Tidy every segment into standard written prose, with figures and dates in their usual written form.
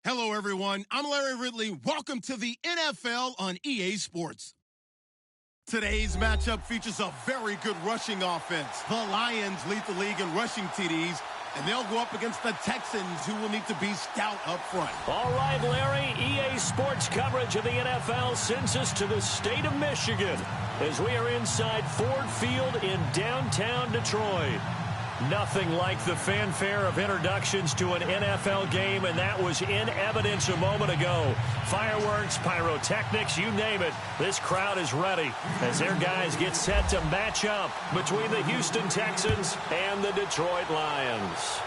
Hello, everyone. I'm Larry Ridley. Welcome to the NFL on EA Sports. Today's matchup features a very good rushing offense. The Lions lead the league in rushing TDs, and they'll go up against the Texans, who will need to be stout up front. All right, Larry, EA Sports coverage of the NFL sends us to the state of Michigan as we are inside Ford Field in downtown Detroit. Nothing like the fanfare of introductions to an NFL game, and that was in evidence a moment ago. Fireworks, pyrotechnics, you name it. This crowd is ready as their guys get set to match up between the Houston Texans and the Detroit Lions.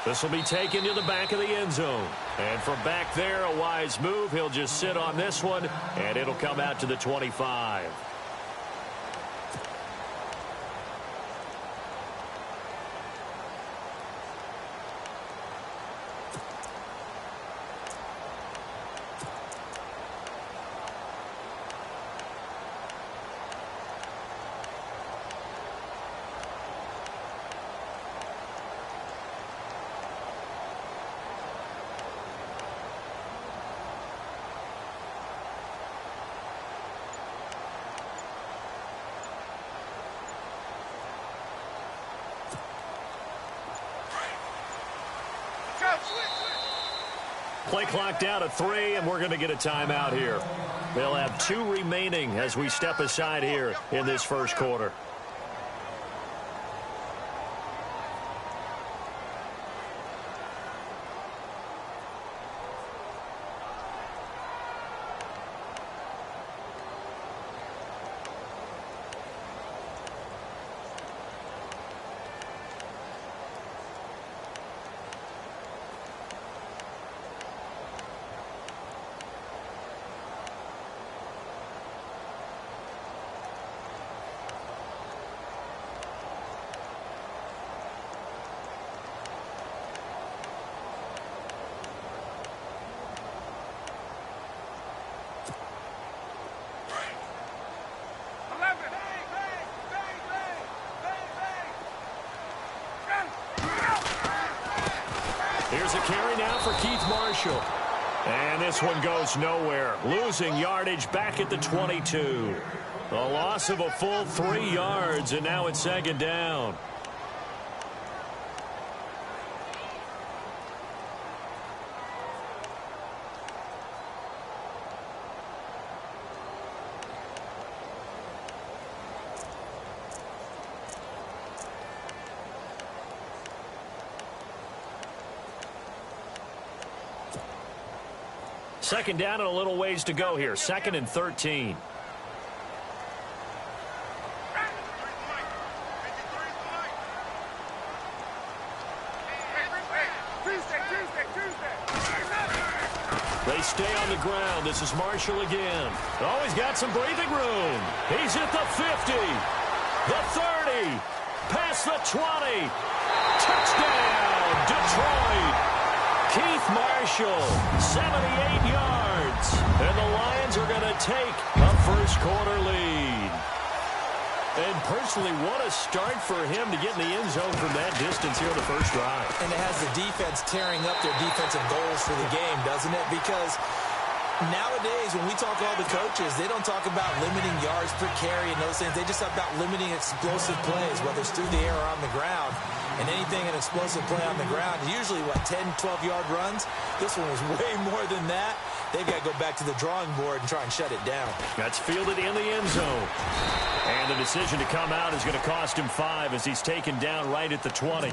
This will be taken to the back of the end zone. And from back there, a wise move. He'll just sit on this one, and it'll come out to the 25. Play clock down to 3, and we're going to get a timeout here. They'll have 2 remaining as we step aside here in this first quarter. Here's a carry now for Keith Marshall. And this one goes nowhere. Losing yardage back at the 22. A loss of a full 3 yards, and now it's second down. Second down and a little ways to go here. 2nd and 13. They stay on the ground. This is Marshall again. Oh, he's got some breathing room. He's at the 50, the 30, past the 20. Touchdown, Detroit. Keith Marshall, 78 yards. And the Lions are going to take a first-quarter lead. And personally, what a start for him to get in the end zone from that distance here in the first drive. And it has the defense tearing up their defensive goals for the game, doesn't it? Because nowadays, when we talk to all the coaches, they don't talk about limiting yards per carry and those things. They just talk about limiting explosive plays, whether it's through the air or on the ground. And anything an explosive play on the ground, usually, 10, 12-yard runs? This one was way more than that. They've got to go back to the drawing board and try and shut it down. That's fielded in the end zone. And the decision to come out is going to cost him 5 as he's taken down right at the 20.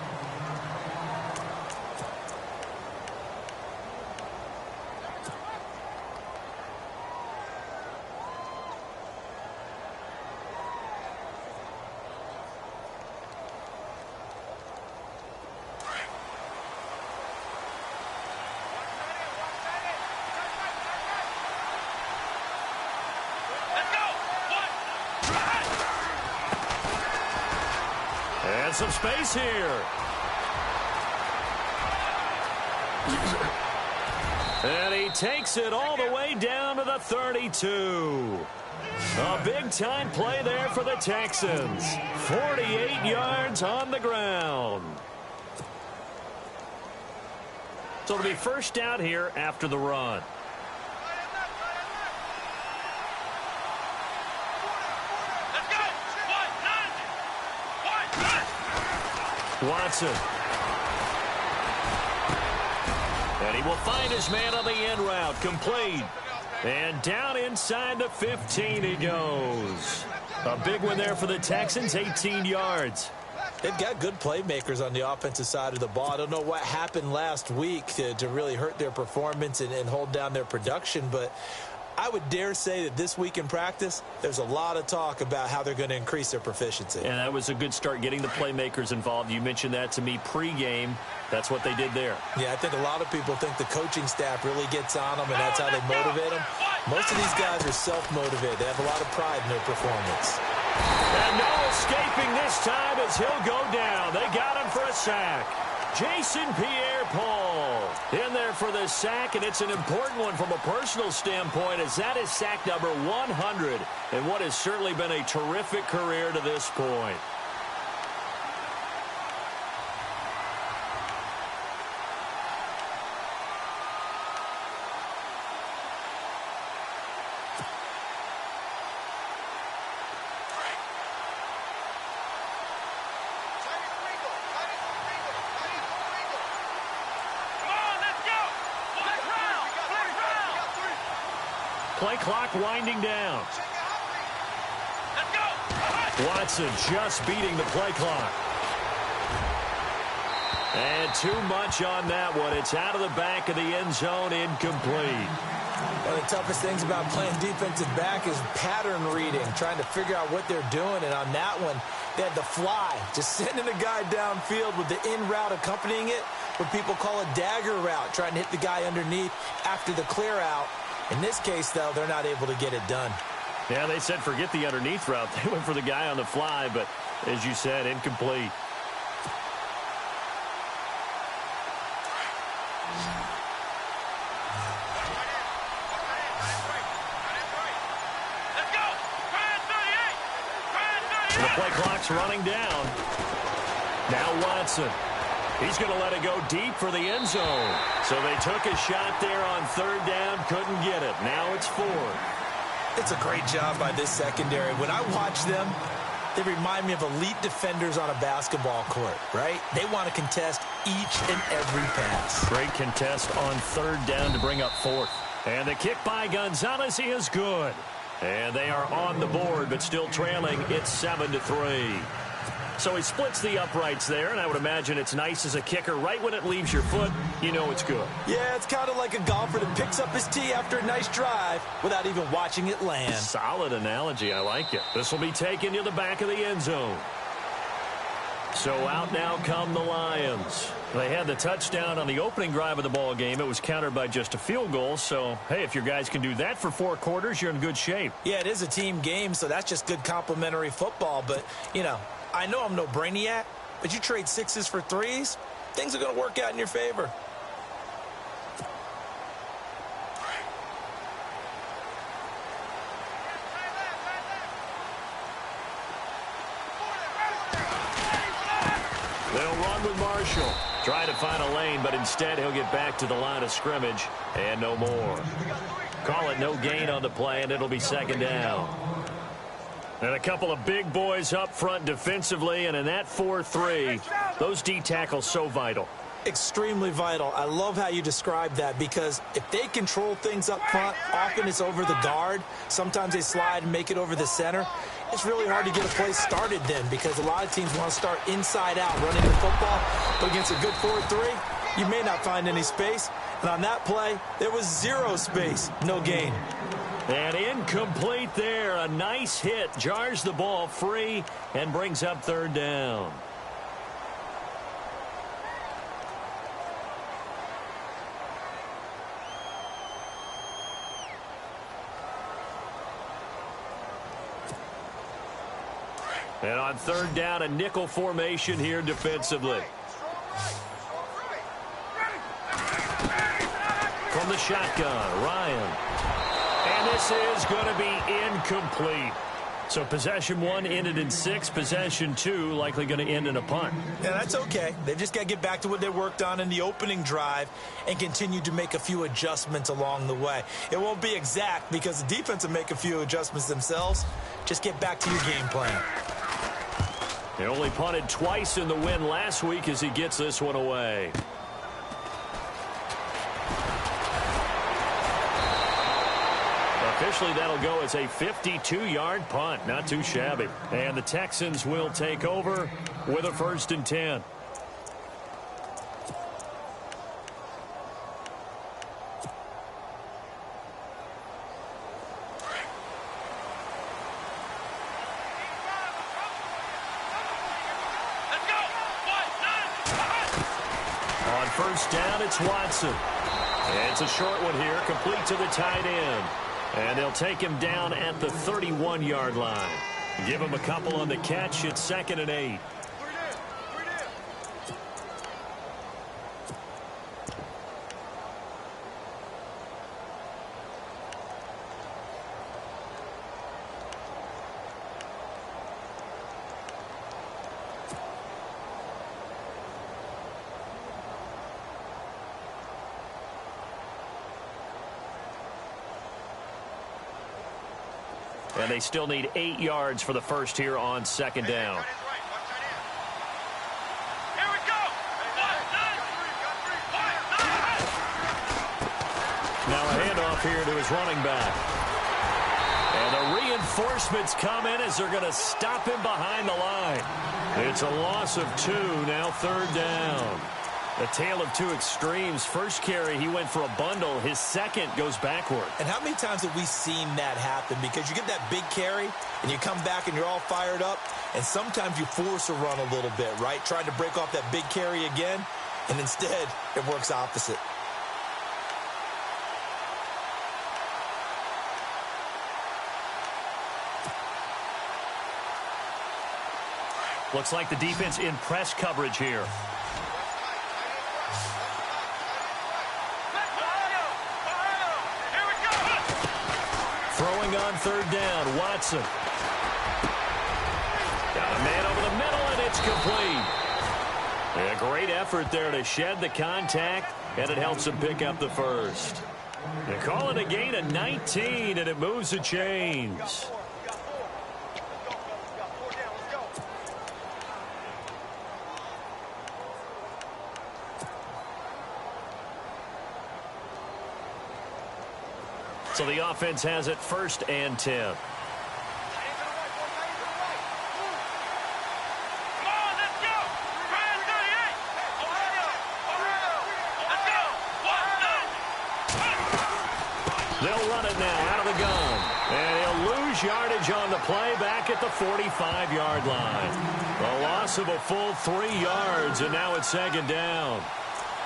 And some space here. And he takes it all the way down to the 32. A big-time play there for the Texans. 48 yards on the ground. So it'll be first down here after the run. Watson. And he will find his man on the end route. Complete. And down inside the 15 he goes. A big one there for the Texans, 18 yards. They've got good playmakers on the offensive side of the ball. I don't know what happened last week to really hurt their performance and hold down their production, but I would dare say that this week in practice, there's a lot of talk about how they're going to increase their proficiency. And that was a good start, getting the playmakers involved. You mentioned that to me pregame. That's what they did there. Yeah, I think a lot of people think the coaching staff really gets on them, and that's how they motivate them. Most of these guys are self-motivated. They have a lot of pride in their performance. And no escaping this time as he'll go down. They got him for a sack. Jason Pierre-Paul in there for the sack, and it's an important one from a personal standpoint, as that is sack number 100 in what has certainly been a terrific career to this point. Play clock winding down. Watson just beating the play clock. And too much on that one. It's out of the back of the end zone, incomplete. One of the toughest things about playing defensive back is pattern reading, trying to figure out what they're doing. And on that one, they had the fly, just sending a guy downfield with the in route accompanying it, what people call a dagger route, trying to hit the guy underneath after the clear out. In this case, though, they're not able to get it done. Yeah, they said forget the underneath route. They went for the guy on the fly, but as you said, incomplete. The play clock's running down. Now Watson. He's going to let it go deep for the end zone. So they took a shot there on third down, couldn't get it. Now it's fourth. It's a great job by this secondary. When I watch them, they remind me of elite defenders on a basketball court, right? They want to contest each and every pass. Great contest on third down to bring up fourth. And the kick by Gonzalez is good. And they are on the board, but still trailing. It's 7-3. So he splits the uprights there, and I would imagine it's nice as a kicker. Right when it leaves your foot, you know it's good. Yeah, it's kind of like a golfer that picks up his tee after a nice drive without even watching it land. Solid analogy. I like it. This will be taken to the back of the end zone. So out now come the Lions. They had the touchdown on the opening drive of the ball game. It was countered by just a field goal. So, hey, if your guys can do that for 4 quarters, you're in good shape. Yeah, it is a team game, so that's just good complimentary football. But, you know, I know I'm no brainiac, but you trade 6s for 3s, things are going to work out in your favor. They'll run with Marshall. Try to find a lane, but instead he'll get back to the line of scrimmage and no more. Call it no gain on the play, and it'll be second down. And a couple of big boys up front defensively, and in that 4-3, those D tackles so vital. Extremely vital. I love how you describe that, because if they control things up front, often it's over the guard. Sometimes they slide and make it over the center. It's really hard to get a play started then, because a lot of teams want to start inside out running the football. But against a good 4-3, you may not find any space. And on that play, there was 0 space, no gain. And incomplete there. A nice hit. Jars the ball free and brings up third down. And on third down, a nickel formation here defensively. From the shotgun, Ryan. And this is going to be incomplete. So possession 1 ended in 6. Possession 2 likely going to end in a punt. Yeah, that's okay. They've just got to get back to what they worked on in the opening drive and continue to make a few adjustments along the way. It won't be exact because the defense will make a few adjustments themselves. Just get back to your game plan. They only punted twice in the win last week as he gets this one away. Officially, that'll go as a 52-yard punt. Not too shabby. And the Texans will take over with a 1st and 10. On 1st down, it's Watson. It's a short one here, complete to the tight end. And they'll take him down at the 31-yard line. Give him a couple on the catch. It's 2nd and 8. And they still need 8 yards for the first here on 2nd down. Now a handoff here to his running back. And the reinforcements come in as they're going to stop him behind the line. It's a loss of 2, now 3rd down. The tale of two extremes. First carry, he went for a bundle. His second goes backward. And how many times have we seen that happen? Because you get that big carry, and you come back and you're all fired up, and sometimes you force a run a little bit, right? Trying to break off that big carry again, and instead it works opposite. Looks like the defense in press coverage here. Throwing on 3rd down, Watson. Got a man over the middle, and it's complete. A great effort there to shed the contact, and it helps him pick up the first. They call it a gain of 19, and it moves the chains. So the offense has it 1st and 10. They'll run it now out of the gun. And he'll lose yardage on the play back at the 45-yard line. A loss of a full 3 yards, and now it's 2nd down.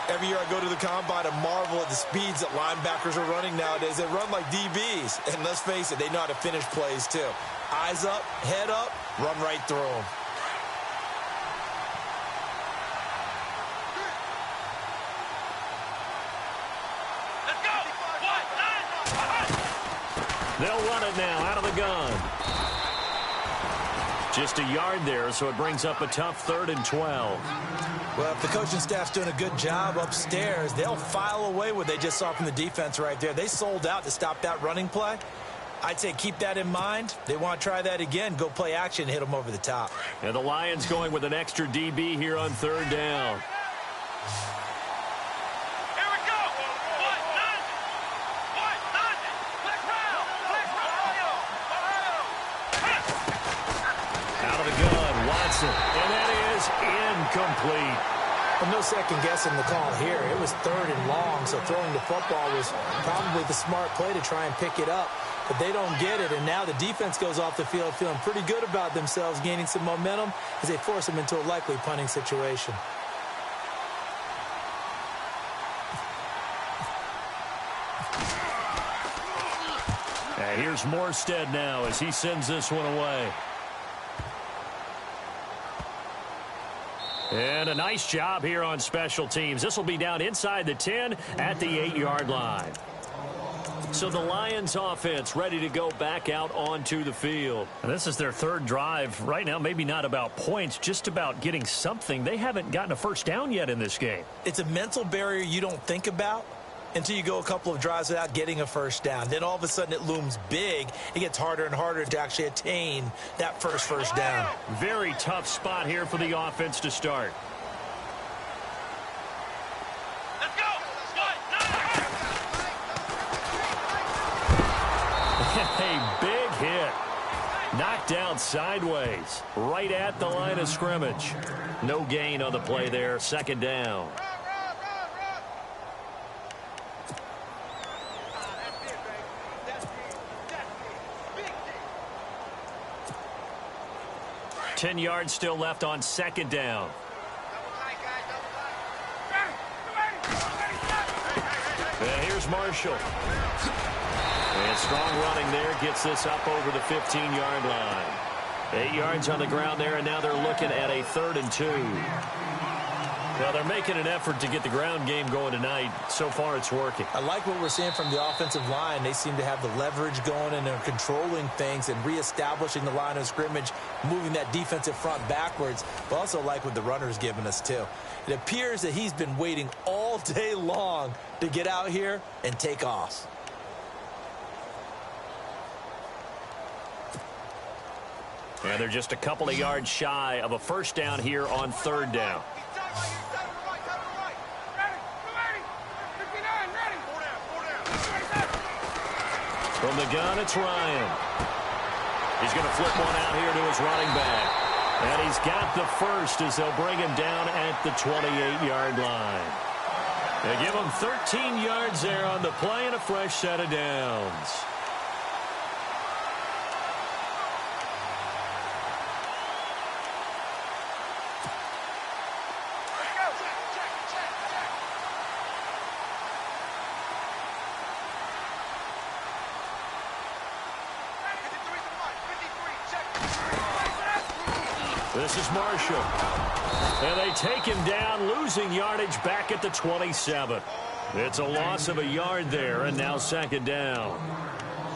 Every year I go to the combine and marvel at the speeds that linebackers are running nowadays. They run like DBs. And let's face it, they know how to finish plays too. Eyes up, head up, run right through them. They'll run it now out of the gun. Just a yard there, so it brings up a tough 3rd and 12. Well, if the coaching staff's doing a good job upstairs, they'll file away what they just saw from the defense right there. They sold out to stop that running play. I'd say keep that in mind. They want to try that again, go play action, hit them over the top. And the Lions going with an extra DB here on 3rd down. And that is incomplete. Well, no second guessing the call here. It was 3rd and long, so throwing the football was probably the smart play to try and pick it up. But they don't get it, and now the defense goes off the field feeling pretty good about themselves, gaining some momentum as they force them into a likely punting situation. And here's Morstead now as he sends this one away. And a nice job here on special teams. This will be down inside the 10 at the 8-yard line. So the Lions offense ready to go back out onto the field. And this is their third drive. Right now, maybe not about points, just about getting something. They haven't gotten a first down yet in this game. It's a mental barrier you don't think about until you go a couple of drives without getting a first down. Then all of a sudden it looms big. It gets harder and harder to actually attain that first down. Very tough spot here for the offense to start. A big hit. Knocked down sideways. Right at the line of scrimmage. No gain on the play there. Second down. Ten yards still left on second down. And here's Marshall. And strong running there gets this up over the 15-yard line. 8 yards on the ground there, and now they're looking at a 3rd and 2. Well, they're making an effort to get the ground game going tonight. So far, it's working. I like what we're seeing from the offensive line. They seem to have the leverage going, and they're controlling things and reestablishing the line of scrimmage, moving that defensive front backwards. But also like what the runner's giving us, too. It appears that he's been waiting all day long to get out here and take off. And they're just a couple of yards shy of a first down here on 3rd down. From the gun, it's Ryan. He's going to flip one out here to his running back. And he's got the first as they'll bring him down at the 28-yard line. They give him 13 yards there on the play and a fresh set of downs. This is Marshall. And they take him down, losing yardage back at the 27. It's a loss of a yard there, and now second down.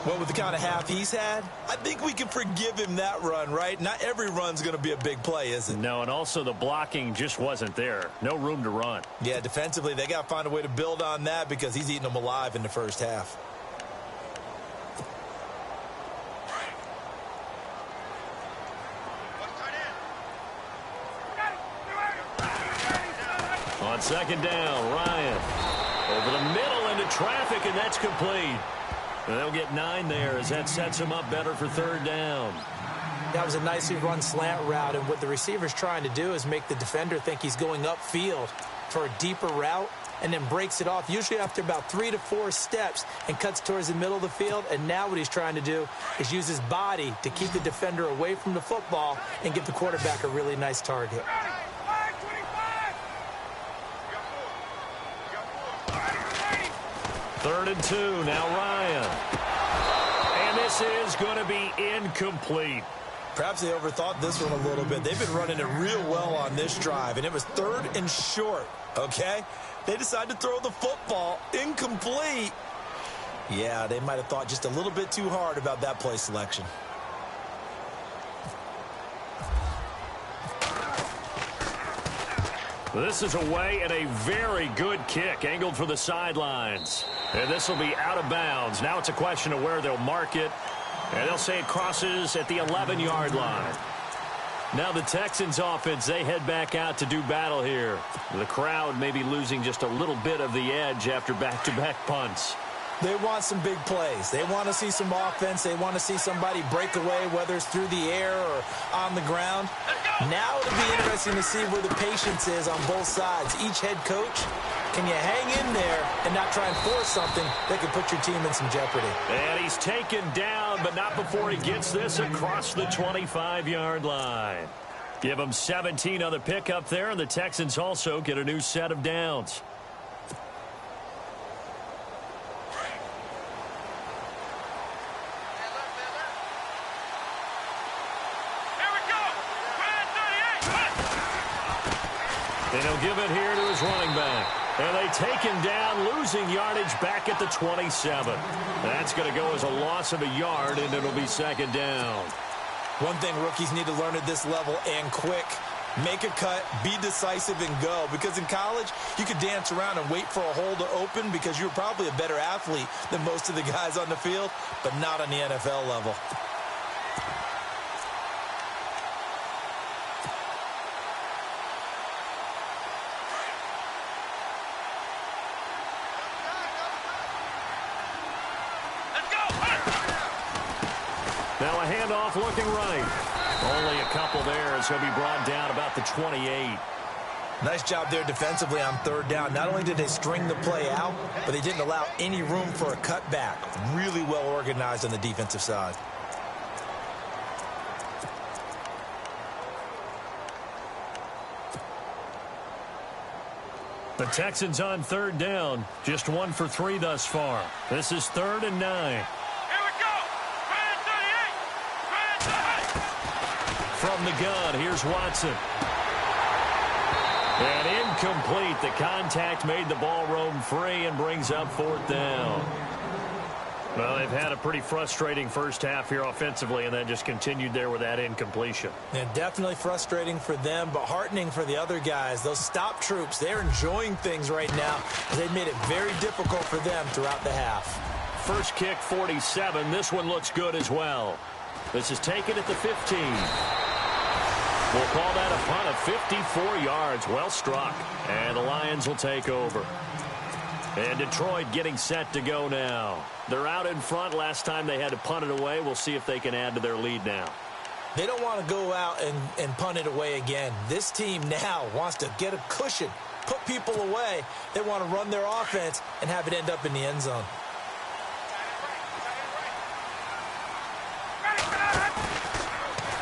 Well, with the kind of half he's had, I think we can forgive him that run, right? Not every run's going to be a big play, is it? No, and also the blocking just wasn't there. No room to run. Yeah, defensively, they got to find a way to build on that because he's eating them alive in the first half. On second down, Ryan over the middle into traffic, and that's complete. And they'll get 9 there as that sets them up better for 3rd down. That was a nicely run slant route, and what the receiver's trying to do is make the defender think he's going upfield for a deeper route and then breaks it off, usually after about 3 to 4 steps, and cuts towards the middle of the field. And now what he's trying to do is use his body to keep the defender away from the football and give the quarterback a really nice target. 3rd and 2, now Ryan. And this is going to be incomplete. Perhaps they overthought this one a little bit. They've been running it real well on this drive, and it was 3rd and short, okay? They decided to throw the football incomplete. Yeah, they might have thought just a little bit too hard about that play selection. This is away and a very good kick, angled for the sidelines. And this will be out of bounds. Now it's a question of where they'll mark it. And they'll say it crosses at the 11-yard line. Now the Texans offense, they head back out to do battle here. The crowd may be losing just a little bit of the edge after back-to-back punts. They want some big plays. They want to see some offense. They want to see somebody break away, whether it's through the air or on the ground. Now it'll be interesting to see where the patience is on both sides. Each head coach, can you hang in there and not try and force something that could put your team in some jeopardy? And he's taken down, but not before he gets this across the 25-yard line. Give him 17 on the pickup there, and the Texans also get a new set of downs. And he'll give it here to his running back. And they take him down, losing yardage back at the 27. That's going to go as a loss of a yard, and it'll be second down. One thing rookies need to learn at this level, and quick, make a cut, be decisive, and go. Because in college, you could dance around and wait for a hole to open because you're probably a better athlete than most of the guys on the field, but not on the NFL level. Now a handoff looking right. Only a couple there as he'll be brought down about the 28. Nice job there defensively on third down. Not only did they string the play out, but they didn't allow any room for a cutback. Really well organized on the defensive side. The Texans on third down. Just 1 for 3 thus far. This is 3rd and 9. From the gun, here's Watson. And incomplete. The contact made the ball roam free and brings up 4th down. Well, they've had a pretty frustrating first half here offensively, and then just continued there with that incompletion. And definitely frustrating for them, but heartening for the other guys. Those stop troops, they're enjoying things right now. They've made it very difficult for them throughout the half. First kick, 47. This one looks good as well. This is taken at the 15. We'll call that a punt of 54 yards. Well struck. And the Lions will take over. And Detroit getting set to go now. They're out in front. Last time they had to punt it away. We'll see if they can add to their lead now. They don't want to go out and punt it away again. This team now wants to get a cushion, put people away. They want to run their offense and have it end up in the end zone.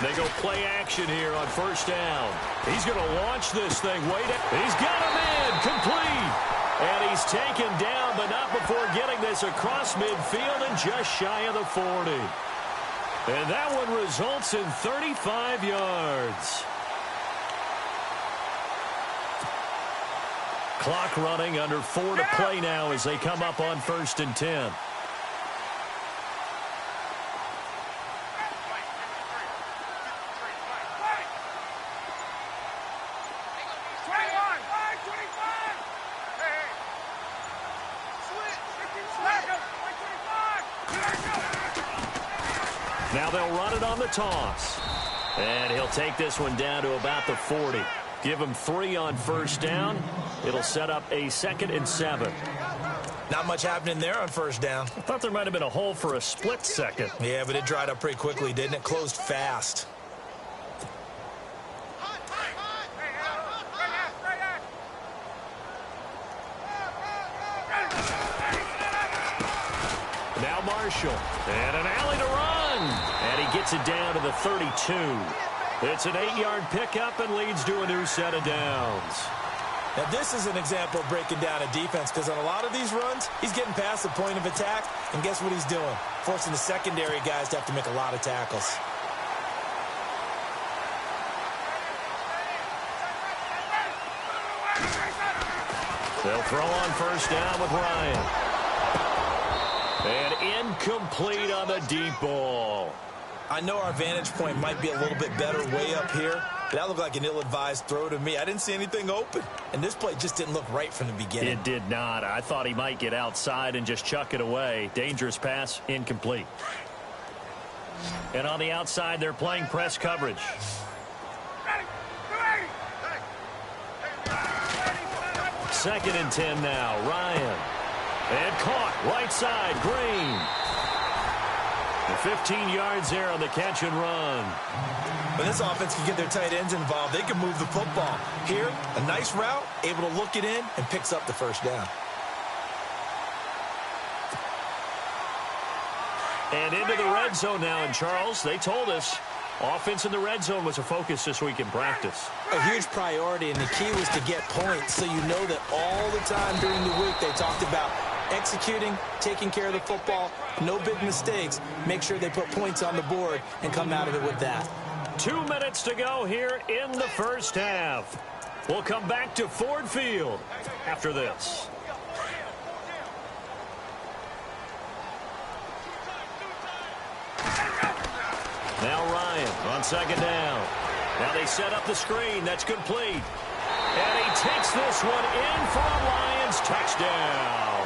They go play action here on first down. He's going to launch this thing. He's got a man complete. And he's taken down, but not before getting this across midfield and just shy of the 40. And that one results in 35 yards. Clock running, under 4 to play now as they come up on 1st and 10. Now they'll run it on the toss. And he'll take this one down to about the 40. Give him 3 on first down. It'll set up a 2nd and 7. Not much happening there on first down. I thought there might have been a hole for a split second. Yeah, but it dried up pretty quickly, didn't it? Closed fast. Now Marshall. And an alley to run. And he gets it down to the 32. It's an 8-yard pickup and leads to a new set of downs. Now, this is an example of breaking down a defense because on a lot of these runs, he's getting past the point of attack, and guess what he's doing? Forcing the secondary guys to have to make a lot of tackles. They'll throw on first down with Ryan. And incomplete on the deep ball. I know our vantage point might be a little bit better way up here, but that looked like an ill-advised throw to me. I didn't see anything open, and this play just didn't look right from the beginning. It did not. I thought he might get outside and just chuck it away. Dangerous pass, incomplete. And on the outside, they're playing press coverage. Second and 10 now. Ryan. And caught. Right side. Green. The 15 yards there on the catch and run. When this offense can get their tight ends involved, they can move the football. Here, a nice route, able to look it in, and picks up the first down. And into the red zone now. And Charles, they told us offense in the red zone was a focus this week in practice. A huge priority, and the key was to get points, so you know that all the time during the week they talked about executing, taking care of the football, no big mistakes, make sure they put points on the board and come out of it with that. 2 minutes to go here in the first half. We'll come back to Ford Field after this. Now Ryan on second down. Now they set up the screen. That's complete. And he takes this one in for a Lions touchdown.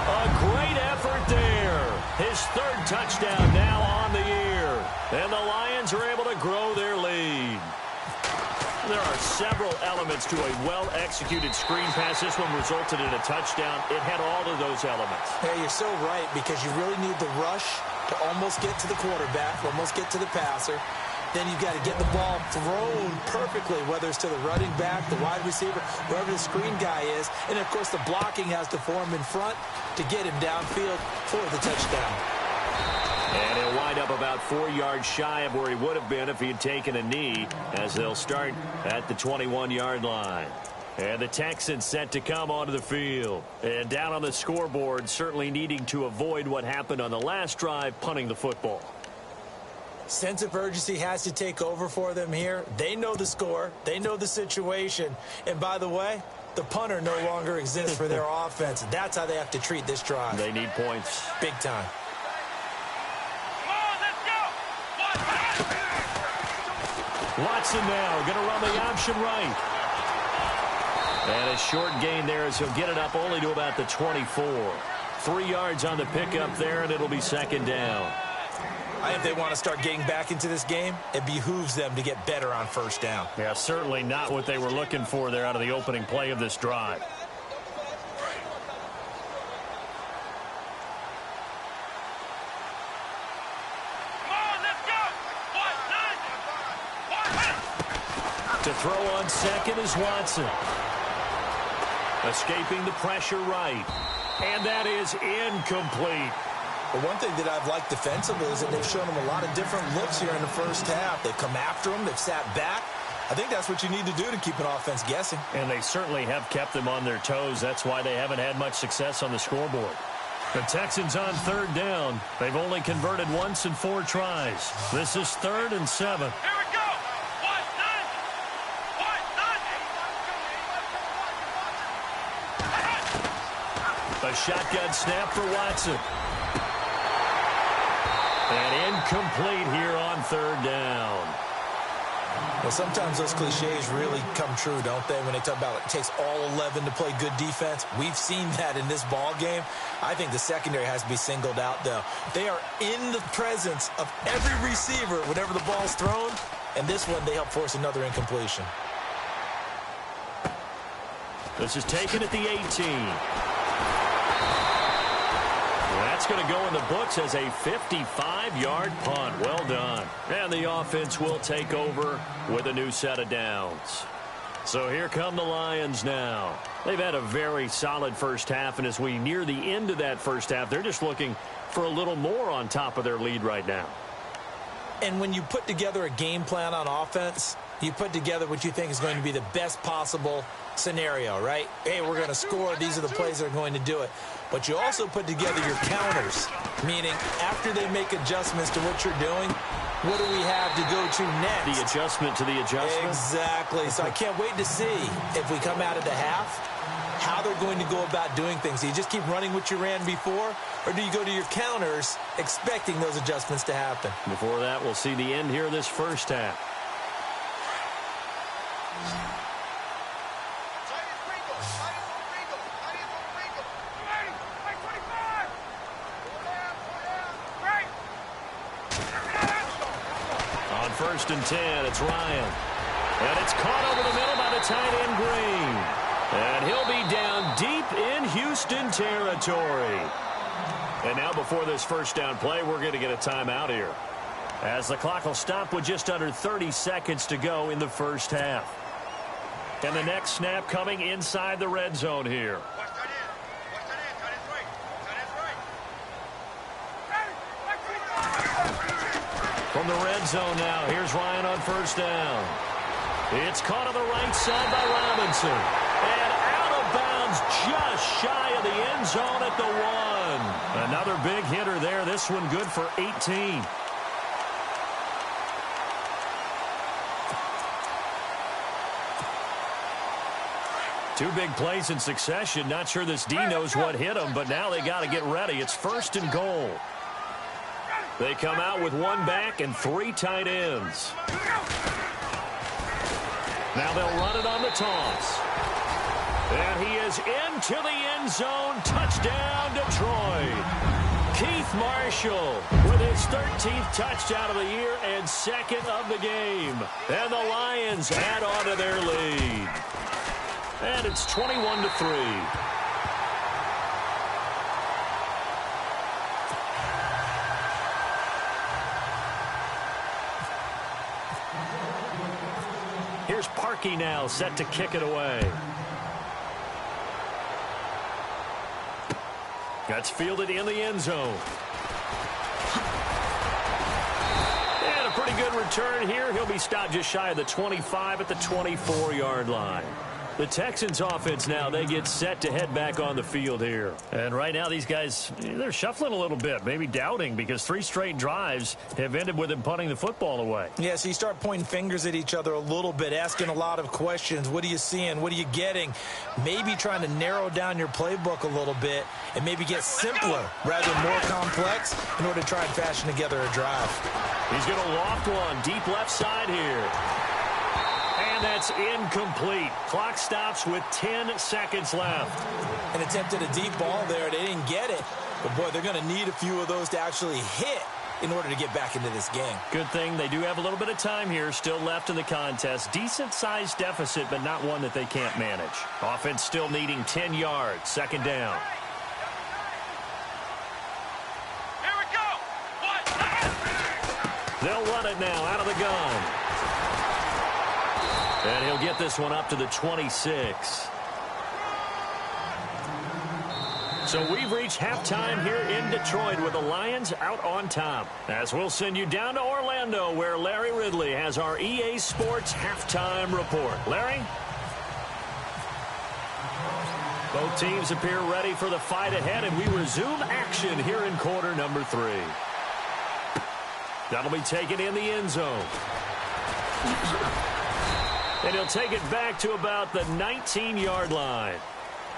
A great effort there. His third touchdown now on the year. And the Lions are able to grow their lead. There are several elements to a well-executed screen pass. This one resulted in a touchdown. It had all of those elements. Yeah, you're so right, because you really need the rush to almost get to the quarterback, almost get to the passer. Then you've got to get the ball thrown perfectly, whether it's to the running back, the wide receiver, wherever the screen guy is. And, of course, the blocking has to form in front to get him downfield for the touchdown. And he'll wind up about 4 yards shy of where he would have been if he had taken a knee, as they'll start at the 21-yard line. And the Texans set to come onto the field. And down on the scoreboard, certainly needing to avoid what happened on the last drive, punting the football. Sense of urgency has to take over for them here. They know the score. They know the situation. And by the way, the punter no longer exists for their offense. That's how they have to treat this drive. They need points. Big time. Watson now going to run the option right. And a short gain there as he'll get it up only to about the 24. 3 yards on the pickup there, and it'll be second down. I think they want to start getting back into this game. It behooves them to get better on first down. Yeah, certainly not what they were looking for there out of the opening play of this drive. To throw on second is Watson. Escaping the pressure right. And that is incomplete. But one thing that I've liked defensively is that they've shown them a lot of different looks here in the first half. They've come after them. They've sat back. I think that's what you need to do to keep an offense guessing. And they certainly have kept them on their toes. That's why they haven't had much success on the scoreboard. The Texans on third down. They've only converted once in 4 tries. This is 3rd and 7. A shotgun snap for Watson. And incomplete here on 3rd down. Well, sometimes those cliches really come true, don't they, when they talk about it takes all 11 to play good defense. We've seen that in this ball game. I think the secondary has to be singled out, though. They are in the presence of every receiver whenever the ball's thrown, and this one they help force another incompletion. This is taken at the 18. That's going to go in the books as a 55-yard punt. Well done. And the offense will take over with a new set of downs. So here come the Lions now. They've had a very solid first half, and as we near the end of that first half, they're just looking for a little more on top of their lead right now. And when you put together a game plan on offense, you put together what you think is going to be the best possible scenario, right? Hey, we're going to score. These are the plays that are going to do it. But you also put together your counters, meaning after they make adjustments to what you're doing, what do we have to go to next? The adjustment to the adjustment? Exactly. So I can't wait to see if we come out of the half, how they're going to go about doing things. Do you just keep running what you ran before, or do you go to your counters expecting those adjustments to happen? Before that, we'll see the end here of this first half. On 1st and 10, it's Ryan. And it's caught over the middle by the tight end Green. And he'll be down deep in Houston territory. And now before this first down play, we're going to get a timeout here, as the clock will stop with just under 30 seconds to go in the first half. And the next snap coming inside the red zone here. From the red zone now, here's Ryan on 1st down. It's caught on the right side by Robinson. And out of bounds just shy of the end zone at the 1. Another big hitter there. This one good for 18. Two big plays in succession. Not sure this D knows what hit him, but now they got to get ready. It's 1st and goal. They come out with one back and 3 tight ends. Now they'll run it on the toss. And he is into the end zone. Touchdown, Detroit. Keith Marshall with his 13th touchdown of the year and 2nd of the game. And the Lions add on to their lead. And it's 21-3. Here's Parkey now, set to kick it away. That's fielded in the end zone. And a pretty good return here. He'll be stopped just shy of the 25 at the 24-yard line. The Texans offense now, they get set to head back on the field here. And right now these guys, they're shuffling a little bit, maybe doubting, because 3 straight drives have ended with them punting the football away. Yeah, so you start pointing fingers at each other a little bit, asking a lot of questions. What are you seeing? What are you getting? Maybe trying to narrow down your playbook a little bit and maybe get simpler rather than more complex in order to try and fashion together a drive. He's going to loft one deep left side here. And that's incomplete. Clock stops with 10 seconds left. And attempted a deep ball there. They didn't get it. But, boy, they're going to need a few of those to actually hit in order to get back into this game. Good thing they do have a little bit of time here still left in the contest. Decent-sized deficit, but not one that they can't manage. Offense still needing 10 yards. 2nd down. Here we go. They'll run it now out of the gun. And he'll get this one up to the 26. So we've reached halftime here in Detroit with the Lions out on top. As we'll send you down to Orlando, where Larry Ridley has our EA Sports halftime report. Larry? Both teams appear ready for the fight ahead, and we resume action here in quarter number 3. That'll be taken in the end zone. And he'll take it back to about the 19-yard line.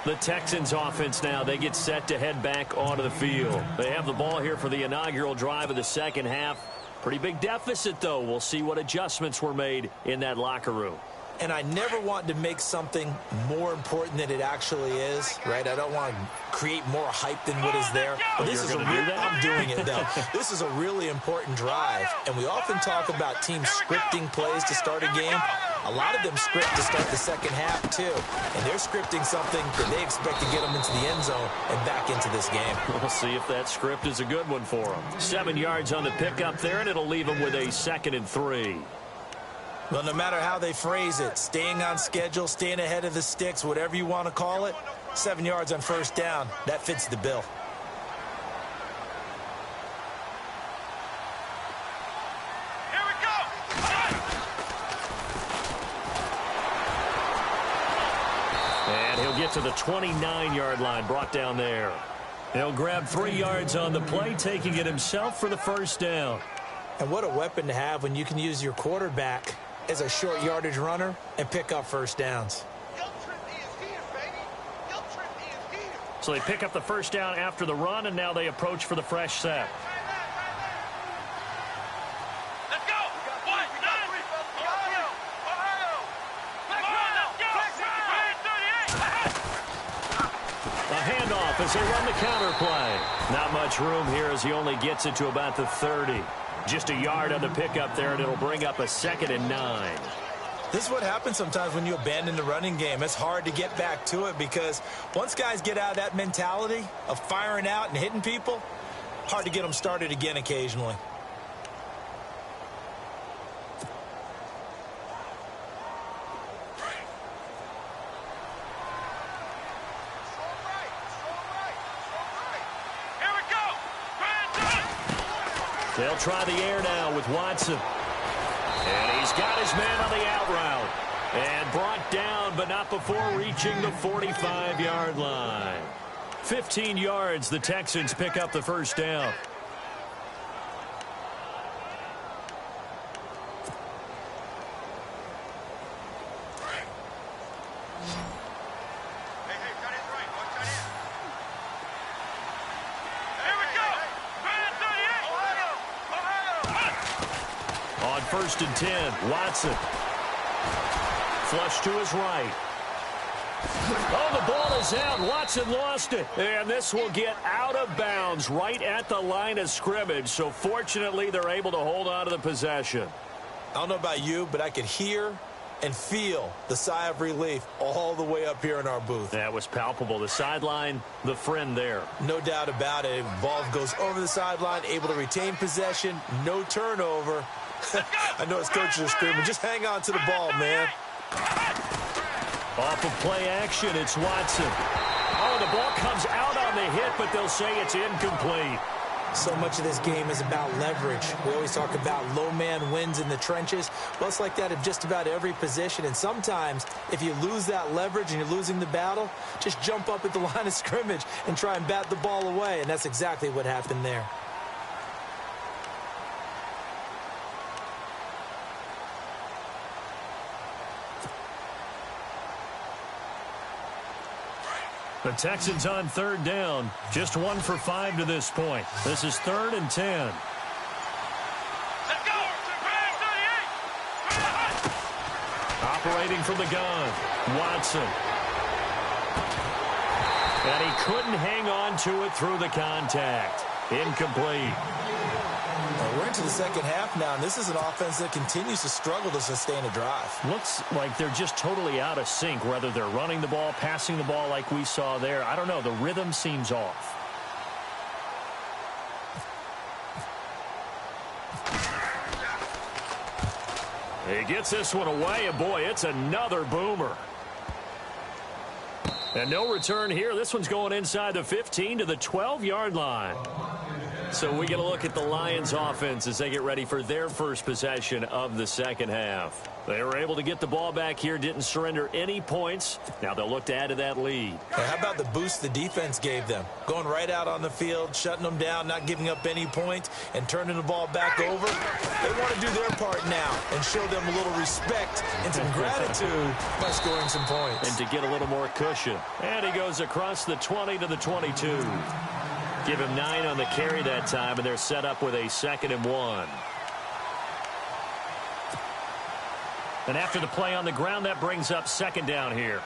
The Texans offense now, they get set to head back onto the field. They have the ball here for the inaugural drive of the second half. Pretty big deficit, though. We'll see what adjustments were made in that locker room. And I never want to make something more important than it actually is, right? I don't want to create more hype than what is there. But this is I'm doing it, though. This is a really important drive. And we often talk about teams scripting plays to start a game. A lot of them script to start the second half, too. And they're scripting something that they expect to get them into the end zone and back into this game. We'll see if that script is a good one for them. 7 yards on the pickup there, and it'll leave them with a 2nd and 3. Well, no matter how they phrase it, staying on schedule, staying ahead of the sticks, whatever you want to call it, 7 yards on 1st down, that fits the bill. Here we go. And he'll get to the 29-yard line, brought down there. He'll grab 3 yards on the play, taking it himself for the 1st down. And what a weapon to have when you can use your quarterback as a short yardage runner and pick up 1st downs. So they pick up the 1st down after the run, and now they approach for the fresh set. Let's go. A handoff as they run the counter play. Not much room here as he only gets it to about the 30. Just a yard on the pickup there, and it'll bring up a 2nd and 9. This is what happens sometimes when you abandon the running game. It's hard to get back to it because once guys get out of that mentality of firing out and hitting people, hard to get them started again occasionally. They'll try the air now with Watson. And he's got his man on the out route. And brought down, but not before reaching the 45-yard line. 15 yards, the Texans pick up the 1st down. 1st and 10. Watson. Flush to his right. Oh, the ball is out. Watson lost it. And this will get out of bounds right at the line of scrimmage. So fortunately, they're able to hold on to the possession. I don't know about you, but I could hear and feel the sigh of relief all the way up here in our booth. That was palpable. The sideline, the friend there. No doubt about it. Ball goes over the sideline, able to retain possession, no turnover. I know his coaches are screaming, just hang on to the ball, man. Off of play action, it's Watson. Oh, the ball comes out on the hit, but they'll say it's incomplete. So much of this game is about leverage. We always talk about low man wins in the trenches. Well, it's like that in just about every position. And sometimes, if you lose that leverage and you're losing the battle, just jump up at the line of scrimmage and try and bat the ball away. And that's exactly what happened there. The Texans on 3rd down. Just 1 for 5 to this point. This is 3rd and 10. Let's go! Operating from the gun. Watson. And he couldn't hang on to it through the contact. Incomplete. We're into the second half now, and this is an offense that continues to struggle to sustain a drive. Looks like they're just totally out of sync, whether they're running the ball, passing the ball like we saw there. I don't know. The rhythm seems off. He gets this one away, and boy, it's another boomer. And no return here. This one's going inside the 15 to the 12-yard line. So we get a look at the Lions offense as they get ready for their first possession of the second half. They were able to get the ball back here, didn't surrender any points. Now they'll look to add to that lead. How about the boost the defense gave them? Going right out on the field, shutting them down, not giving up any points, and turning the ball back over. They want to do their part now and show them a little respect and some gratitude by scoring some points. And to get a little more cushion. And he goes across the 20 to the 22. Give him 9 on the carry that time, and they're set up with a 2nd and 1. And after the play on the ground, that brings up 2nd down here.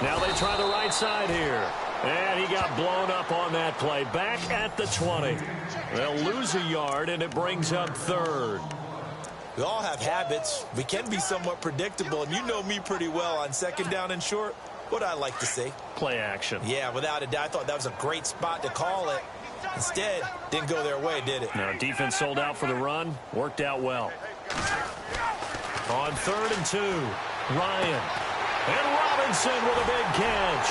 Now they try the right side here. And he got blown up on that play. Back at the 20. They'll lose a yard, and it brings up 3rd. We all have habits. We can be somewhat predictable, and you know me pretty well on 2nd down and short. What I like to see. Play action. Yeah, without a doubt. I thought that was a great spot to call it. Instead, didn't go their way, did it? Now, defense sold out for the run. Worked out well. On 3rd and 2, Ryan. And Robinson with a big catch.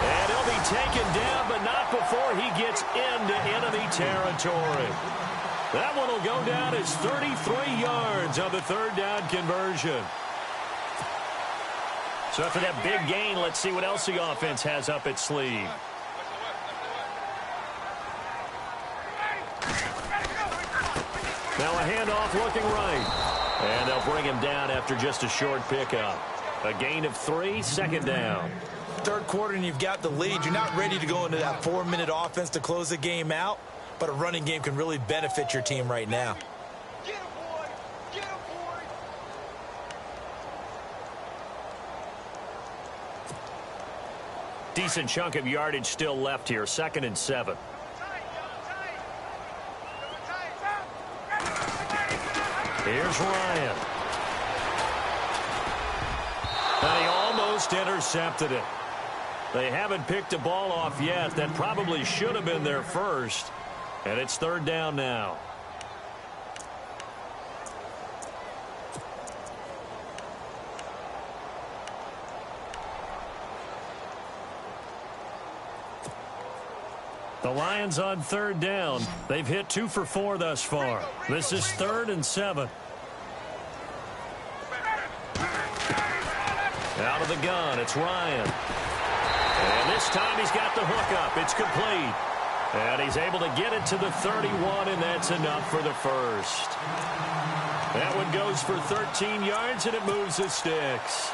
And he'll be taken down, but not before he gets into enemy territory. That one will go down as 33 yards on the 3rd down conversion. So after that big gain, let's see what else the offense has up its sleeve. Now a handoff looking right. And they'll bring him down after just a short pickup. A gain of 3, 2nd down. 3rd quarter and you've got the lead. You're not ready to go into that 4-minute offense to close the game out, but a running game can really benefit your team right now. Get him, boy! Get him, boy! Decent chunk of yardage still left here. 2nd and 7. Here's Ryan. And he almost intercepted it. They haven't picked a ball off yet. That probably should have been their first. And it's 3rd down now. The Lions on 3rd down. They've hit 2 for 4 thus far. This is 3rd and 7. Out of the gun, it's Ryan. And this time he's got the hook up. It's complete. And he's able to get it to the 31, and that's enough for the first. That one goes for 13 yards, and it moves the sticks.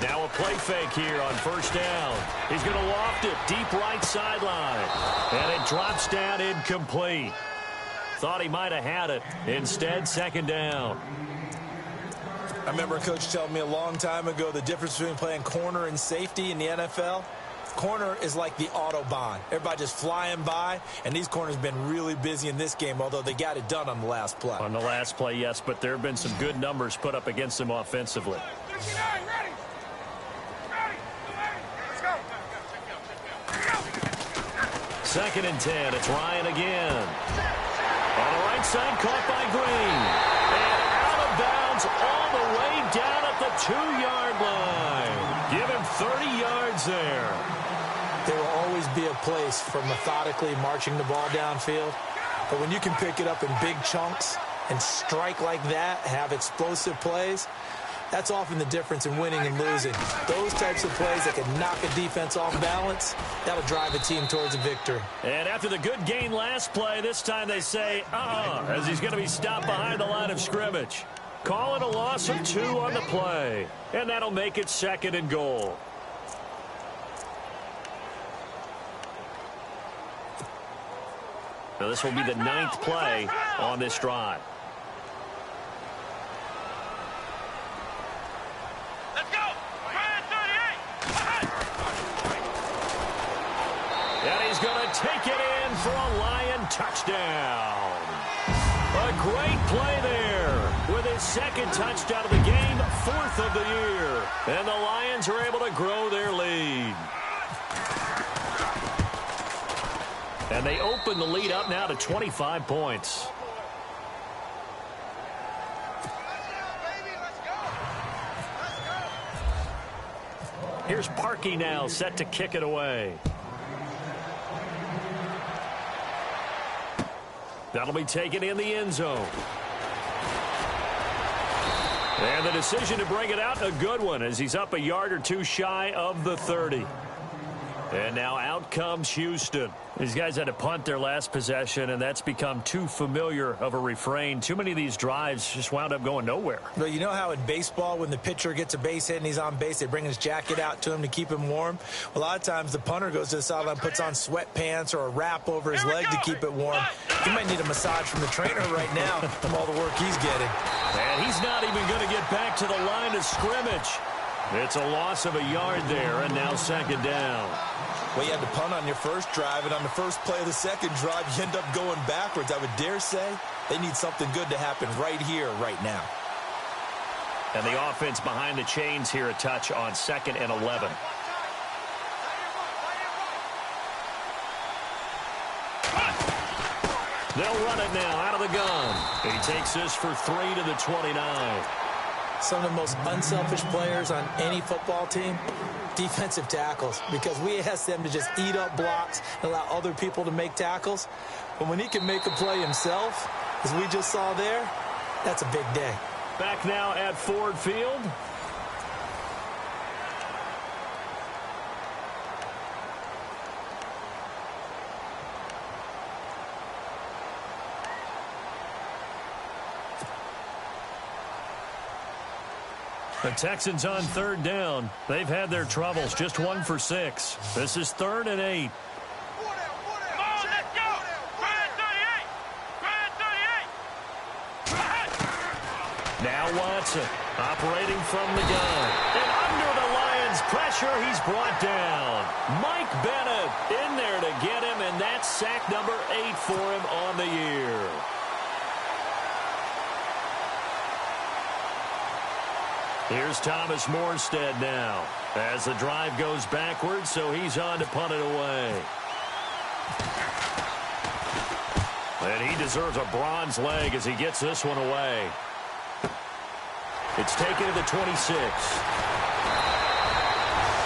Now a play fake here on first down. He's going to loft it deep right sideline. And it drops down incomplete. Thought he might have had it. Instead, second down. I remember a coach telling me a long time ago the difference between playing corner and safety in the NFL. Corner is like the Autobahn. Everybody just flying by, and these corners have been really busy in this game, although they got it done on the last play. On the last play, yes, but there have been some good numbers put up against them offensively. 59, ready. Let's go. Second and 10. It's Ryan again. On the right side, caught by Green. And out of bounds all the way down at the 2-yard line. Give him 30 yards there. There will always be a place for methodically marching the ball downfield. But when you can pick it up in big chunks and strike like that, have explosive plays, that's often the difference in winning and losing. Those types of plays that can knock a defense off balance, that'll drive a team towards a victory. And after the good gain last play, this time they say, as he's going to be stopped behind the line of scrimmage. Call it a loss of 2 on the play. And that'll make it second and goal. Now this will be the 9th play on this drive. Let's go. Ryan 38. And he's going to take it in for a Lion touchdown. A great play there with his second touchdown of the game, 4th of the year. And the Lions are able to grow their lead. And they open the lead up now to 25 points. Here's Parkey now, set to kick it away. That'll be taken in the end zone. And the decision to bring it out, a good one, as he's up a yard or 2 shy of the 30. And now out comes Houston. These guys had to punt their last possession, and that's become too familiar of a refrain. Too many of these drives just wound up going nowhere. Well, you know how in baseball, when the pitcher gets a base hit and he's on base, they bring his jacket out to him to keep him warm? Well, a lot of times the punter goes to the sideline, puts on sweatpants or a wrap over his leg to keep it warm. He might need a massage from the trainer right now from all the work he's getting. And he's not even going to get back to the line of scrimmage. It's a loss of a yard there, and now second down. Well, you had to punt on your first drive, and on the first play of the second drive, you end up going backwards. I would dare say they need something good to happen right here, right now. And the offense behind the chains here a touch on 2nd and 11. They'll run it now out of the gun. He takes this for 3 to the 29. Some of the most unselfish players on any football team, defensive tackles, because we ask them to just eat up blocks and allow other people to make tackles. But when he can make a play himself, as we just saw there, that's a big day. Back now at Ford Field. The Texans on 3rd down. They've had their troubles, just 1 for 6. This is 3rd and 8. Come on, let's go. Ryan 38. Ryan 38. Now Watson operating from the gun. And under the Lions' pressure, he's brought down. Mike Bennett in there to get him, and that's sack number 8 for him on the year. Here's Thomas Morstead now as the drive goes backwards, so he's on to punt it away. And he deserves a bronze leg as he gets this one away. It's taken to the 26.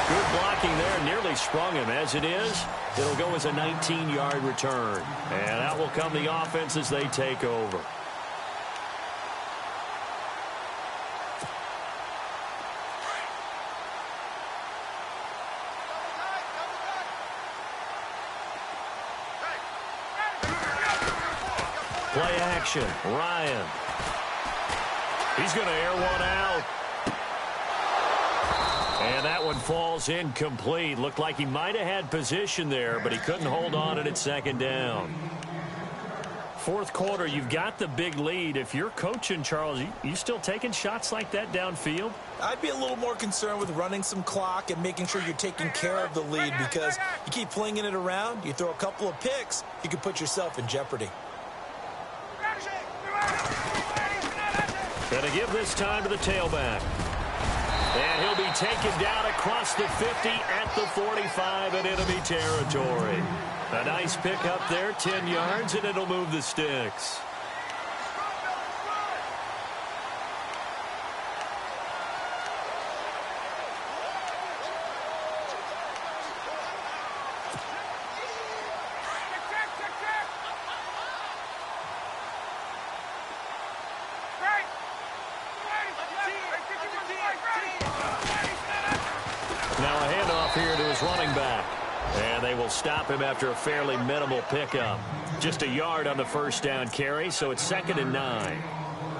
Good blocking there, nearly sprung him. As it is, it'll go as a 19-yard return. And out will come the offense as they take over. Play action. Ryan. He's going to air one out. And that one falls incomplete. Looked like he might have had position there, but he couldn't hold on at second down. Fourth quarter, you've got the big lead. If you're coaching, Charles, you still taking shots like that downfield? I'd be a little more concerned with running some clock and making sure you're taking care of the lead, because you keep flinging it around, you throw a couple of picks, you can put yourself in jeopardy. Going to give this time to the tailback. And he'll be taken down across the 50 at the 45 in enemy territory. A nice pick up there, 10 yards, and it'll move the sticks. Now a handoff here to his running back. And they will stop him after a fairly minimal pickup. Just a yard on the first down carry, so it's 2nd and 9.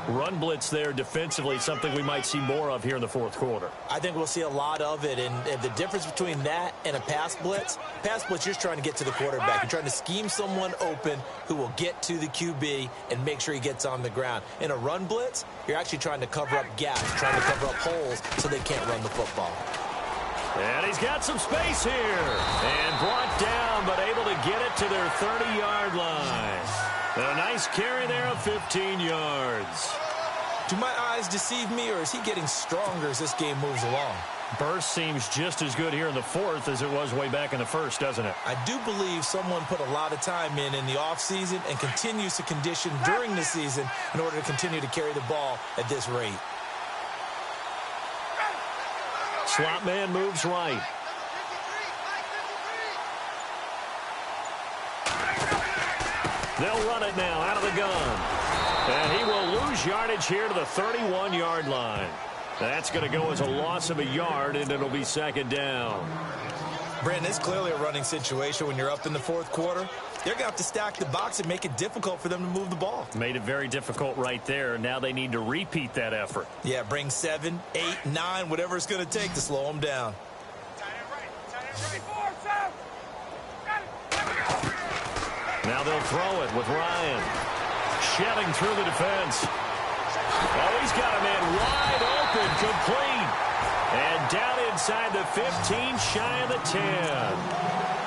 Run blitz there defensively, something we might see more of here in the fourth quarter. I think we'll see a lot of it, and the difference between that and a pass blitz, you're just trying to get to the quarterback. You're trying to scheme someone open who will get to the QB and make sure he gets on the ground. In a run blitz, you're actually trying to cover up gaps, trying to cover up holes so they can't run the football. And he's got some space here. And brought down, but able to get it to their 30-yard line. And a nice carry there of 15 yards. Do my eyes deceive me, or is he getting stronger as this game moves along? Burst seems just as good here in the fourth as it was way back in the first, doesn't it? I do believe someone put a lot of time in the offseason and continues to condition during the season in order to continue to carry the ball at this rate. Slot man moves right. They'll run it now out of the gun. And he will lose yardage here to the 31-yard line. That's going to go as a loss of a yard, and it'll be 2nd down. Brandon, it's clearly a running situation when you're up in the fourth quarter. They're going to have to stack the box and make it difficult for them to move the ball. Made it very difficult right there. Now they need to repeat that effort. Yeah, bring 7, 8, 9, whatever it's going to take to slow them down. Now they'll throw it with Ryan. Shelling through the defense. Oh, he's got a man wide open, complete. And down inside the 15, shy of the 10.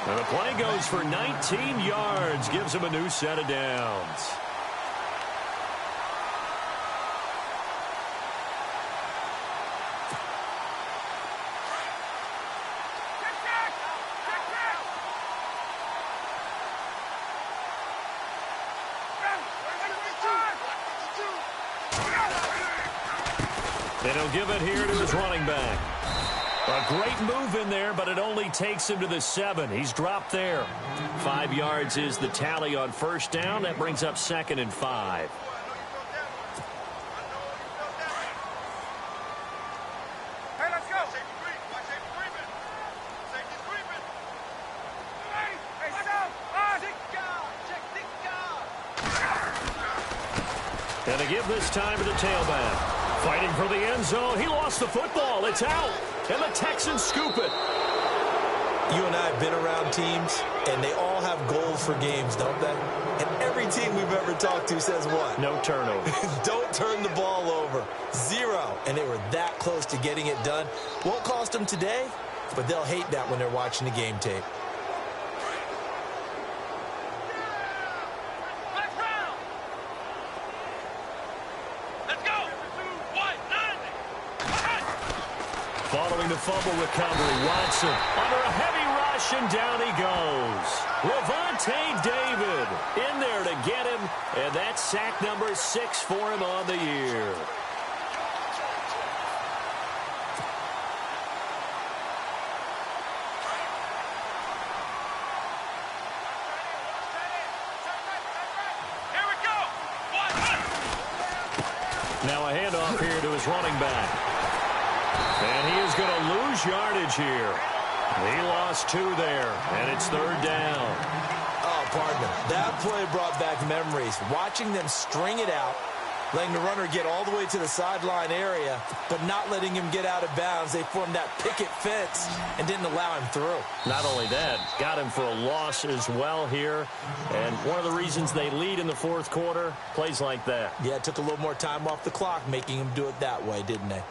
And the play goes for 19 yards, gives him a new set of downs. And he'll give it here to his running back. A great move in there, but it only takes him to the 7. He's dropped there. 5 yards is the tally on first down. That brings up 2nd and 5. Hey, let's go. And to give this time to the tailback. Fighting for the end zone. He lost the football. It's out. And the Texans scoop it. You and I have been around teams, and they all have goals for games, don't they? And every team we've ever talked to says what? No turnover. Don't turn the ball over. 0. And they were that close to getting it done. Won't cost them today, but they'll hate that when they're watching the game tape. Following the fumble recovery, Watson under a heavy rush, and down he goes. Levante David in there to get him, and that's sack number 6 for him on the year. Here we go. Now a handoff here to his running back. And he is going to lose yardage here. He lost 2 there, and it's 3rd down. Oh, partner. That play brought back memories. Watching them string it out, letting the runner get all the way to the sideline area, but not letting him get out of bounds. They formed that picket fence and didn't allow him through. Not only that, got him for a loss as well here. And one of the reasons they lead in the fourth quarter, plays like that. Yeah, it took a little more time off the clock, making him do it that way, didn't they?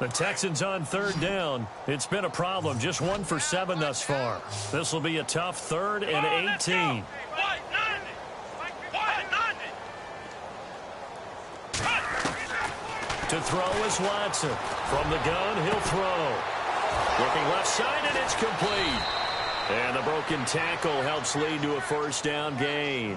The Texans on third down. It's been a problem. Just 1 for 7 thus far. This will be a tough 3rd and 18. To throw is Watson. From the gun, he'll throw. Looking left side, and it's complete. And the broken tackle helps lead to a first down gain.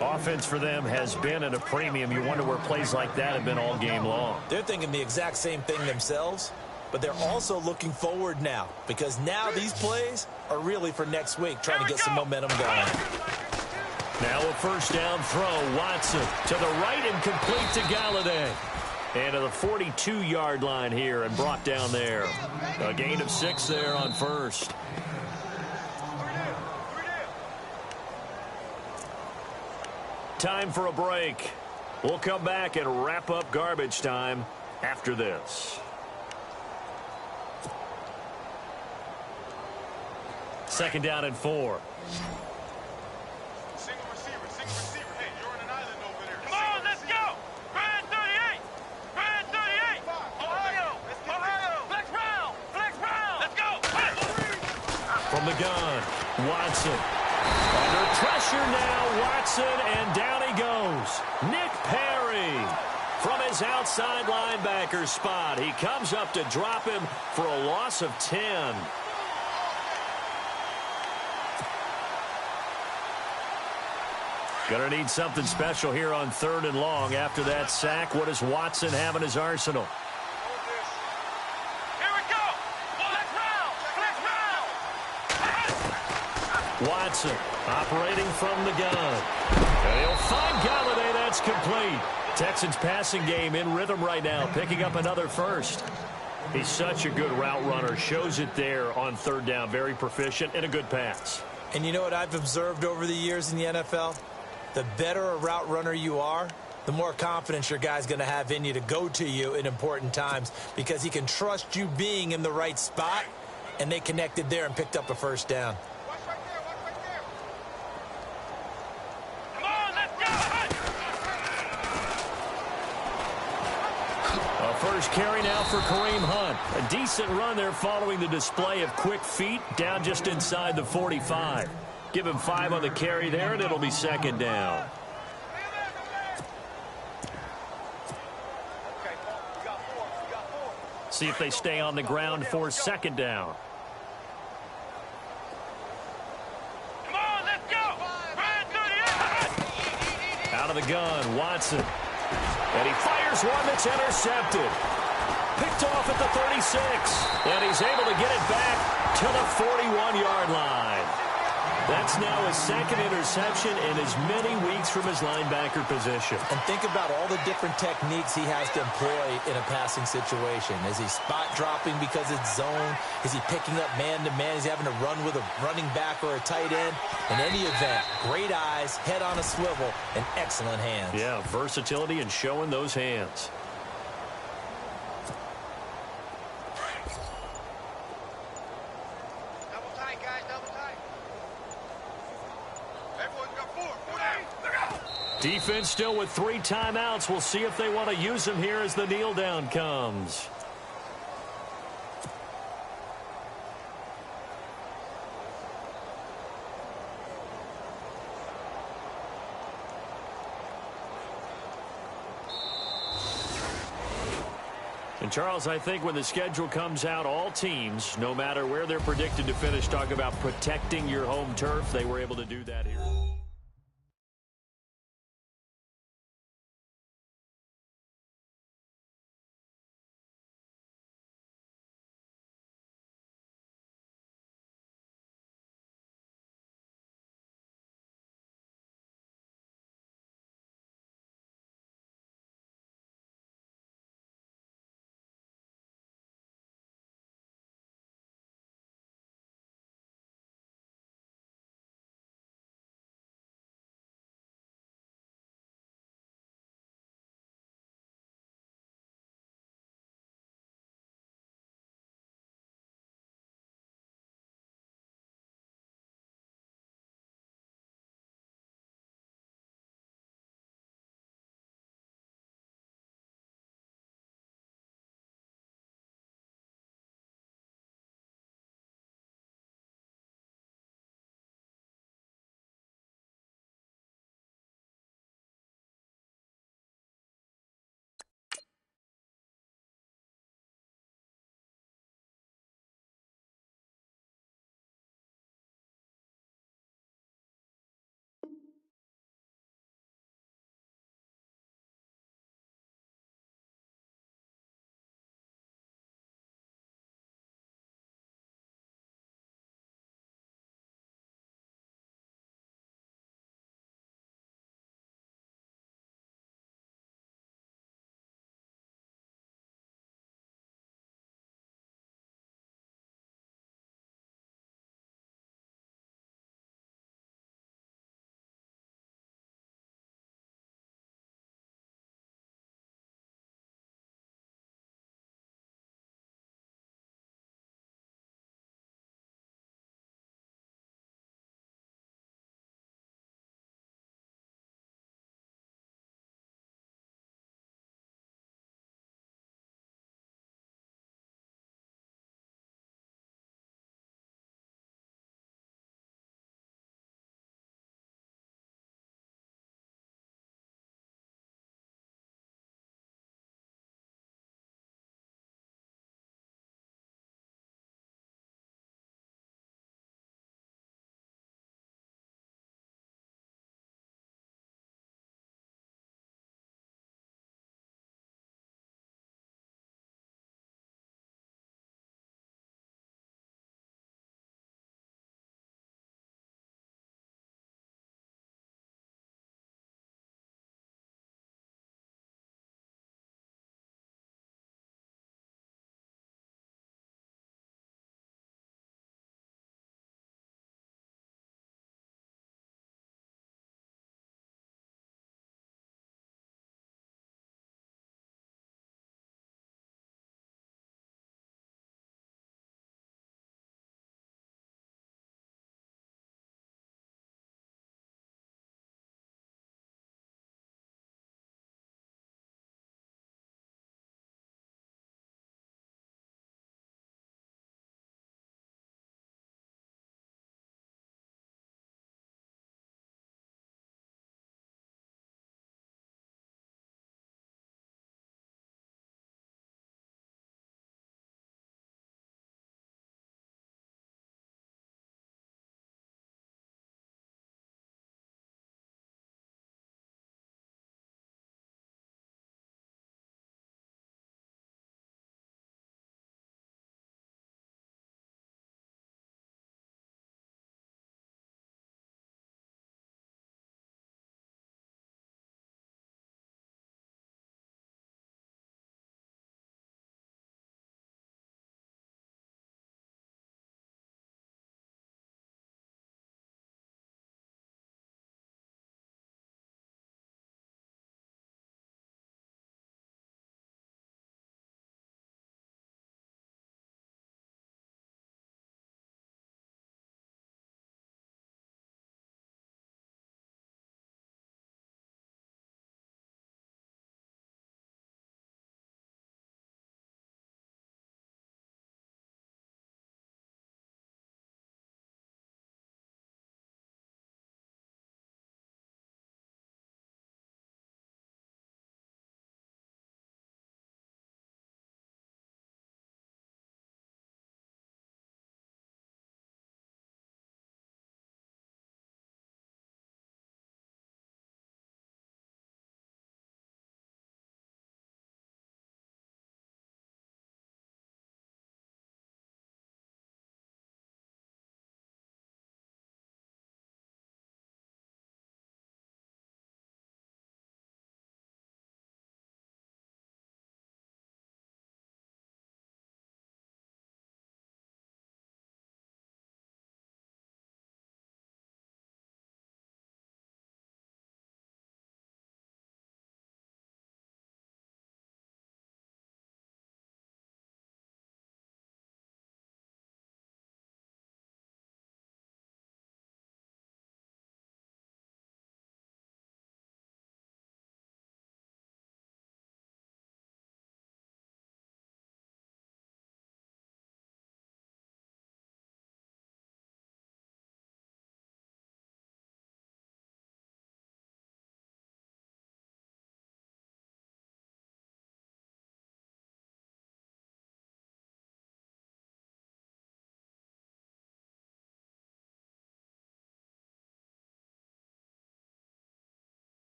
Offense for them has been at a premium. You wonder where plays like that have been all game long. They're thinking the exact same thing themselves, but they're also looking forward now, because now these plays are really for next week, trying to get some momentum going. Now a first down throw. Watson to the right and complete to Galladay. And to the 42-yard line here and brought down there. A gain of 6 there on first. Time for a break. We'll come back and wrap up garbage time after this. Second down and 4. Single receiver. Hey, you're on an island over there. Come on, let's go. Brand 38. Brand 38. Ohio. Flex round. Let's go. From the gun, Watson. Under pressure now, Watson, and down he goes. Nick Perry from his outside linebacker spot. He comes up to drop him for a loss of 10. Gonna need something special here on 3rd and long. After that sack, what does Watson have in his arsenal? Here we go. Flex round. Watson operating from the gun. And he'll find Galladay. That's complete. Texans passing game in rhythm right now, picking up another first. He's such a good route runner. Shows it there on 3rd down. Very proficient and a good pass. And you know what I've observed over the years in the NFL? The better a route runner you are, the more confidence your guy's going to have in you to go to you in important times, because he can trust you being in the right spot, and they connected there and picked up a first down. Watch right there. Come on, let's go. A first carry now for Kareem Hunt. A decent run there following the display of quick feet down just inside the 45. Give him 5 on the carry there, and it'll be second down. See if they stay on the ground for second down. Come on, let's go. Brand 38. Out of the gun, Watson. And he fires one that's intercepted. Picked off at the 36. And he's able to get it back to the 41-yard line. That's now his second interception in as many weeks from his linebacker position. And think about all the different techniques he has to employ in a passing situation. Is he spot dropping because it's zone? Is he picking up man-to-man? Is he having to run with a running back or a tight end? In any event, great eyes, head on a swivel, and excellent hands. Yeah, versatility and showing those hands. Double tight, guys, double tight. Everyone's got 4. Defense still with 3 timeouts. We'll see if they want to use them here as the kneel down comes. And Charles, I think when the schedule comes out, all teams, no matter where they're predicted to finish, talk about protecting your home turf. They were able to do that here.